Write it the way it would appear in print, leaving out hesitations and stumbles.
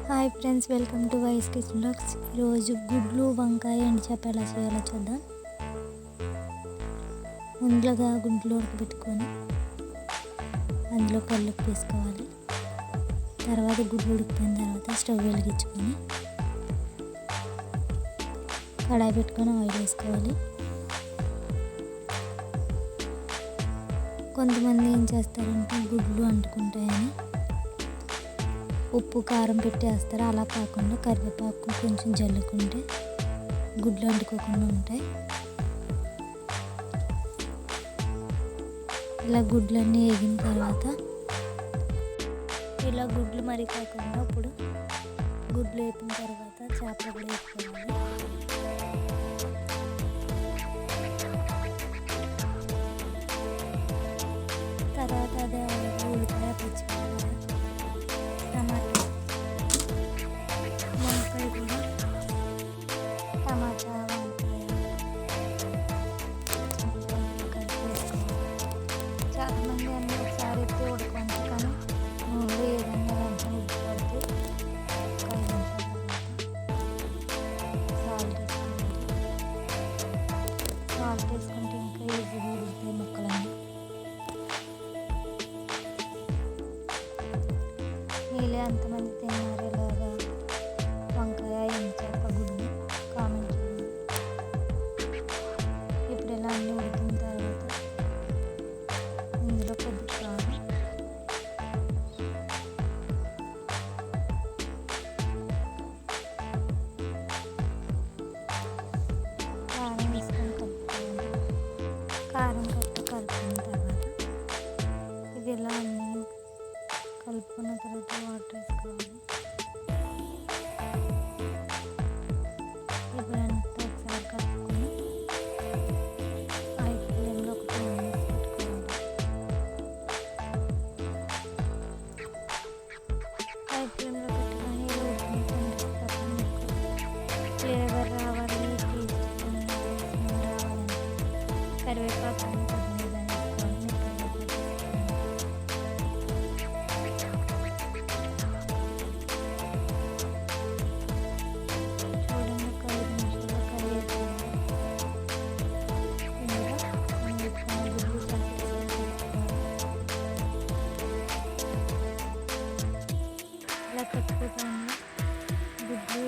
Hi friends, welcome to వైస్ kitchen blogs. ఈరోజు గుడ్లు వంకాయ ఎండుచేప ఎలా చేయాలో చూద్దాం. ముందుగా గుడ్లు ఉడకబెట్టుకొని అందులో కల్లుప్పు వేసుకోవాలి. తర్వాత గుడ్లు ఉడికిపోయిన తర్వాత స్టవ్ వెలిగించుకొని కడాయి పెట్టుకొని ఆయిల్ వేసుకోవాలి. కొంతమంది ఏం చేస్తారంటే గుడ్లు అంటుకుంటాయని ఉప్పు కారం పెట్టేస్తారు. అలా కాకుండా కరివేపాకు కొంచెం జల్లుకుంటే గుడ్లు అంటుకోకుండా ఉంటాయి. ఇలా గుడ్లన్నీ వేగిన తర్వాత ఇలా గుడ్లు మరీ కాకుండా ఇప్పుడు గుడ్లు వేపిన తర్వాత చేపలు కూడా వేసుకోవాలి. తర్వాత అదే ఉల్లిపాయ, పచ్చిమిరపకాయ, టమాటా, వంకాయ కూడా టమాటా వంకాయ కలిపి వేసుకోవాలి. చాలామంది అన్నీ ఒకసారి ఎత్తి ఉడకండి, కానీ నూనెలో ఏదైనా వెంటనే ఉడికిపోతే సాల్ట్ వేసుకోవాలి. సాల్ట్ వేసుకుంటే ఇంకా ఈజీగా ఉడుకుతాయి ముక్కలన్నీ. మీలే ఎంతమంది తిన్నారు ఇలాగా వంకాయ ఎండుచేప గుడ్లు కామెంట్ చేయండి. ఇప్పుడు ఇలా అన్నీ ఉడికిన తర్వాత ఇందులో కొద్ది కారం, కారం వేసుకొని కలుపుకోవాలి. కారం కలుపుకున్న తర్వాత ఇది ఇలా అన్నీ కలుపుకున్న తర్వాత వాటర్ వేసుకోవాలి. ఇప్పుడు అంతా ఒకసారి కలుపుకొని హై ఫ్లేమ్లో ఒక 2 minutes పెట్టుకోవాలి. హై ఫ్లేమ్లో పెట్టుకొని ఇలా ఉడికిన ఫ్లేవర్ రావాలి, టేస్ట్ రావాలంటే కరివేపాకు ఇలా పెట్టుకోవడానికి గుడ్లు